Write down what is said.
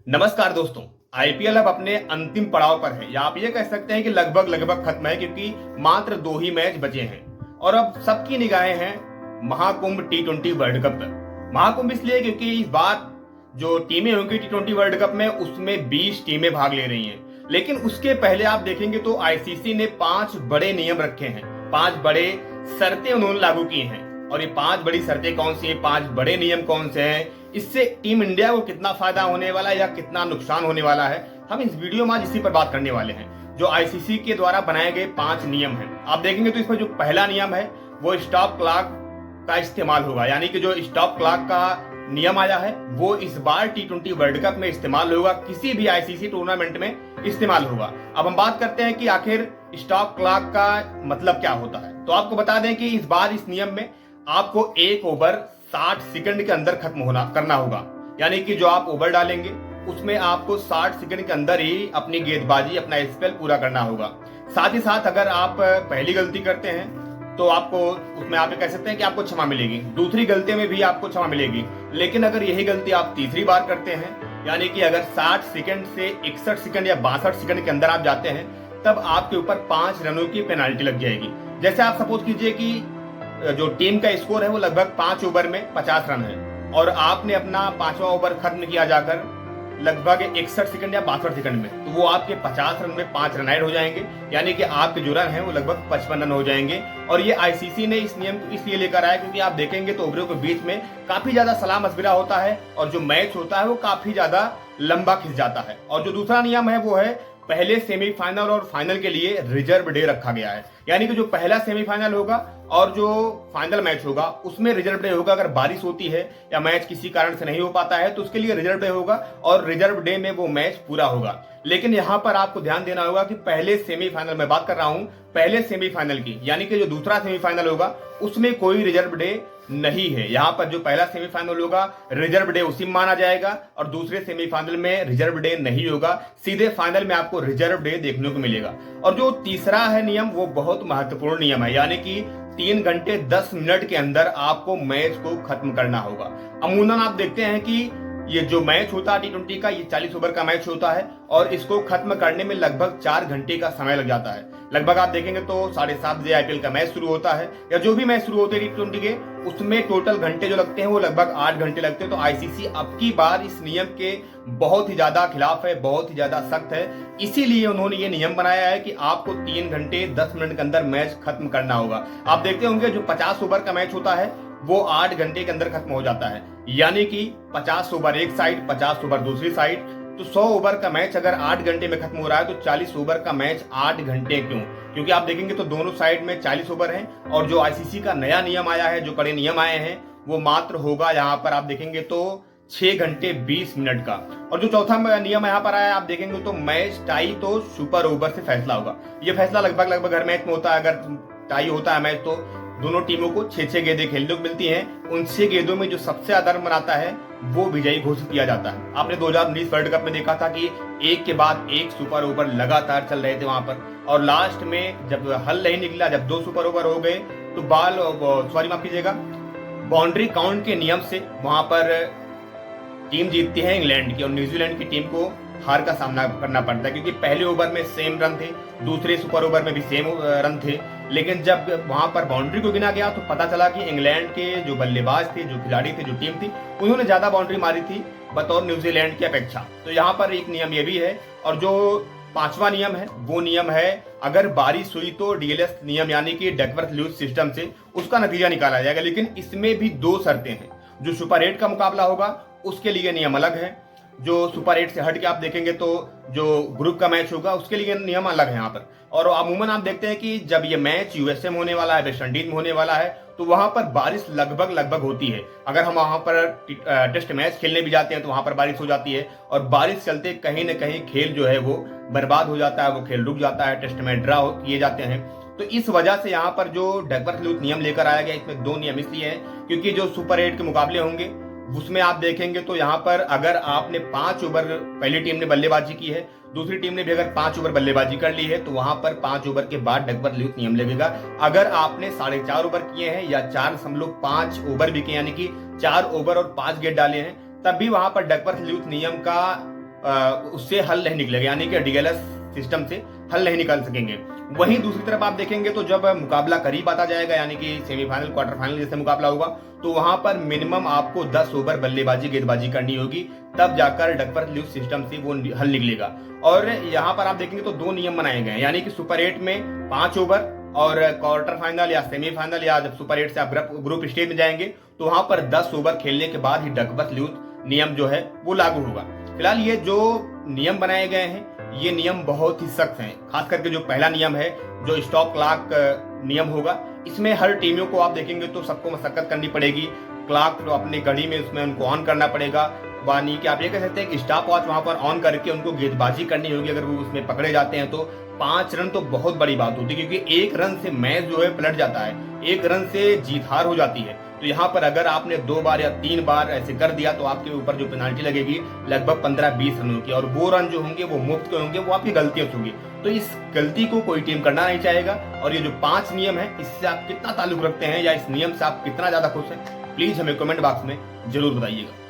नमस्कार दोस्तों। आईपीएल अब अपने अंतिम पड़ाव पर है, या आप ये कह सकते हैं कि लगभग लगभग खत्म है, क्योंकि मात्र 2 ही मैच बचे हैं और अब सबकी निगाहें हैं महाकुंभ टी20 वर्ल्ड कप पर। महाकुंभ इसलिए क्योंकि इस बार जो टीमें होंगी टी20 वर्ल्ड कप में, उसमें 20 टीमें भाग ले रही हैं। लेकिन उसके पहले आप देखेंगे तो आईसीसी ने 5 बड़े नियम रखे हैं, 5 बड़े शर्तें उन्होंने लागू की हैं। और ये 5 बड़ी शर्तें कौन सी हैं, 5 बड़े नियम कौन से हैं, इससे टीम इंडिया को कितना फायदा होने वाला है या कितना नुकसान होने वाला है, हम इस वीडियो में आज इसी पर बात करने वाले हैं। जो आईसीसी के द्वारा बनाए गए 5 नियम हैं, आप देखेंगे तो इसमें जो पहला नियम है वो स्टॉप क्लॉक का इस्तेमाल होगा। यानी कि जो स्टॉप क्लॉक का नियम आया है वो इस बार टी20 वर्ल्ड कप में इस्तेमाल होगा, किसी भी आईसीसी टूर्नामेंट में इस्तेमाल होगा। अब हम बात करते हैं कि आखिर स्टॉप क्लॉक का मतलब क्या होता है। तो आपको बता दें कि इस बार इस नियम में आपको एक ओवर 60 सेकंड के अंदर खत्म करना होगा। यानी कि जो आप ओवर डालेंगे उसमें आपको 60 सेकंड के अंदर ही अपनी गेंदबाजी, अपना स्पेल पूरा करना होगा। साथ ही साथ अगर आप पहली गलती करते हैं तो आपको उसमें आप कह सकते हैं कि आपको क्षमा मिलेगी, दूसरी गलती में भी आपको क्षमा मिलेगी। लेकिन अगर यही गलती आप तीसरी बार करते हैं, यानी कि अगर 60 सेकंड से 61 सेकंड या 62 सेकंड के अंदर आप जाते हैं, तब आपके ऊपर 5 रनों की पेनाल्टी लग जाएगी। जैसे आप सपोज कीजिए कि जो टीम का स्कोर है वो लगभग 5 ओवर में 50 रन है और आपने अपना 5वां ओवर खत्म किया जाकर लगभग 61 सेकंड या 62 सेकंड में, तो वो आपके 50 रन में 5 रन ऐड हो जाएंगे। यानी कि आपके जो रन है वो लगभग 55 रन हो जाएंगे। और ये आईसीसी ने इस नियम को इसलिए लेकर आया क्योंकि आप देखेंगे तो ओवरों के बीच में काफी ज्यादा सलाह मशविरा होता है और जो मैच होता है वो काफी ज्यादा लंबा खिंच जाता है। और जो दूसरा नियम है वो है पहले सेमीफाइनल और फाइनल के लिए रिजर्व डे रखा गया है। यानी कि जो पहला सेमीफाइनल होगा और जो फाइनल मैच होगा उसमें रिजर्व डे होगा। अगर बारिश होती है या मैच किसी कारण से नहीं हो पाता है तो उसके लिए रिजर्व डे होगा और रिजर्व डे में वो मैच पूरा होगा। लेकिन यहां पर आपको ध्यान देना होगा कि पहले सेमीफाइनल में बात कर रहा हूं, पहले सेमीफाइनल की, यानी कि जो दूसरा सेमीफाइनल होगा उसमें कोई रिजर्व डे नहीं है। यहाँ पर जो पहला सेमीफाइनल होगा रिजर्व डे उसी में माना जाएगा और दूसरे सेमीफाइनल में रिजर्व डे नहीं होगा, सीधे फाइनल में आपको रिजर्व डे देखने को मिलेगा। और जो तीसरा है नियम वो बहुत महत्वपूर्ण नियम है, यानी कि 3 घंटे 10 मिनट के अंदर आपको मैच को खत्म करना होगा। अमूमन आप देखते हैं कि ये जो मैच होता है टी20 का, ये 40 ओवर का मैच होता है और इसको खत्म करने में लगभग 4 घंटे का समय लग जाता है। लगभग आप देखेंगे तो 7:30 बजे आईपीएल का मैच शुरू होता है या जो भी मैच शुरू होते हैं टी20 के, उसमें टोटल घंटे जो लगते हैं वो लगभग 8 घंटे लगते हैं। तो आईसीसी अब की बार इस नियम के बहुत ही ज्यादा खिलाफ है, बहुत ही ज्यादा सख्त है। इसीलिए उन्होंने ये नियम बनाया है कि आपको 3 घंटे 10 मिनट के अंदर मैच खत्म करना होगा। आप देखते होंगे जो 50 ओवर का मैच होता है वो 8 घंटे के अंदर खत्म हो जाता है। यानी कि 50 ओवर एक साइड, 50 ओवर दूसरी साइड, तो 100 ओवर का मैच अगर 8 घंटे में खत्म हो रहा है तो 40 ओवर का मैच 8 घंटे क्यों? क्योंकि आप देखेंगे तो दोनों साइड में 40 ओवर हैं और जो आईसीसी का नया नियम आया है, जो कड़े नियम आए हैं, वो मात्र होगा यहाँ पर आप देखेंगे तो 6 घंटे 20 मिनट का। और जो चौथा नियम यहाँ पर आया आप देखेंगे तो मैच टाई तो सुपर ओवर से फैसला होगा। ये फैसला लगभग हर मैच में होता है। अगर टाई होता है मैच तो दोनों टीमों को 6-6 गेंदें खेलने को मिलती हैं। उन 6 गेंदों में जो सबसे ज्यादा रन बनाता है वो विजयी घोषित किया जाता है। आपने 2019 वर्ल्ड कप में देखा था कि एक के बाद एक सुपर ओवर लगातार चल रहे थे वहां पर, और लास्ट में जब हल नहीं निकला, जब 2 सुपर ओवर हो गए तो माफ कीजिएगा, बाउंड्री काउंट के नियम से वहां पर टीम जीतती है इंग्लैंड की और न्यूजीलैंड की टीम को हार का सामना करना पड़ता है, क्योंकि पहले ओवर में सेम रन थे, दूसरे सुपर ओवर में भी सेम रन थे। लेकिन जब वहां पर बाउंड्री को गिना गया तो पता चला कि इंग्लैंड के जो बल्लेबाज थे, जो खिलाड़ी थे, जो टीम थी, उन्होंने ज्यादा बाउंड्री मारी थी बतौर न्यूजीलैंड की अपेक्षा। तो यहाँ पर एक नियम ये भी है। और जो 5वां नियम है वो नियम है अगर बारिश हुई तो डीएलएस नियम, यानी कि डकवर्थ ल्यूइस सिस्टम से उसका नतीजा निकाला जाएगा। लेकिन इसमें भी 2 शर्तें हैं। जो सुपर 8 का मुकाबला होगा उसके लिए नियम अलग है। जो सुपर 8 से हट के आप देखेंगे तो जो ग्रुप का मैच होगा उसके लिए नियम अलग है यहाँ पर। और अमूमन आप देखते हैं कि जब ये मैच यूएसए में होने वाला है, वेस्ट इंडीज में होने वाला है, तो वहां पर बारिश लगभग होती है। अगर हम वहां पर टेस्ट मैच खेलने भी जाते हैं तो वहां पर बारिश हो जाती है और बारिश चलते कहीं ना कहीं खेल जो है वो बर्बाद हो जाता है, वो खेल रुक जाता है, टेस्ट में ड्रा किए जाते हैं। तो इस वजह से यहाँ पर जो डकवर्थ ल्यूइस नियम लेकर आया गया, इसमें 2 नियम इसलिए हैं क्योंकि जो सुपर 8 के मुकाबले होंगे उसमें आप देखेंगे तो यहाँ पर अगर आपने 5 ओवर, पहली टीम ने बल्लेबाजी की है, दूसरी टीम ने भी अगर 5 ओवर बल्लेबाजी कर ली है तो वहां पर 5 ओवर के बाद डकवर्थ ल्यूइस नियम लगेगा। अगर आपने 4.5 ओवर किए हैं या 4.5 ओवर भी किए, यानी कि 4 ओवर और 5 गेंद डाले हैं, तब भी वहां पर डकवर्थ ल्यूइस नियम का उससे हल नहीं निकलेगा, यानी कि डीएलएस सिस्टम से हल नहीं निकाल सकेंगे। वहीं दूसरी तरफ आप देखेंगे तो जब मुकाबला करीब आता जाएगा, यानी कि सेमीफाइनल क्वार्टर फाइनल जैसे मुकाबला होगा, तो वहां पर मिनिमम आपको 10 ओवर बल्लेबाजी गेंदबाजी करनी होगी, तब जाकर डकवर्थ ल्यूइस सिस्टम से वो हल निकलेगा। और यहाँ पर आप देखेंगे तो 2 नियम बनाए गए हैं, यानी कि सुपर 8 में 5 ओवर और क्वार्टर फाइनल या सेमीफाइनल या जब सुपर 8 से आप ग्रुप स्टेज में जाएंगे तो वहां पर 10 ओवर खेलने के बाद ही डकवर्थ ल्यूइस नियम जो है वो लागू होगा। फिलहाल ये जो नियम बनाए गए हैं ये नियम बहुत ही सख्त हैं, खास करके जो पहला नियम है जो स्टॉप क्लॉक नियम होगा, इसमें हर टीमों को आप देखेंगे तो सबको मशक्कत करनी पड़ेगी, क्लॉक तो अपनी घड़ी में उसमें उनको ऑन करना पड़ेगा, यानी कि आप ये कह सकते हैं कि स्टॉप वॉच वहां पर ऑन करके उनको गेंदबाजी करनी होगी। अगर वो उसमें पकड़े जाते हैं तो 5 रन तो बहुत बड़ी बात होती है, क्योंकि 1 रन से मैच जो है पलट जाता है, 1 रन से जीत हार हो जाती है। तो यहाँ पर अगर आपने 2 बार या 3 बार ऐसे कर दिया तो आपके ऊपर जो पेनाल्टी लगेगी लगभग 15-20 रनों की, और वो रन जो होंगे वो मुफ्त के होंगे, वो आपकी गलतियों से होंगी। तो इस गलती को कोई टीम करना नहीं चाहेगा। और ये जो 5 नियम है इससे आप कितना ताल्लुक रखते हैं या इस नियम से आप कितना ज्यादा खुश हैं, प्लीज हमें कमेंट बॉक्स में जरूर बताइएगा।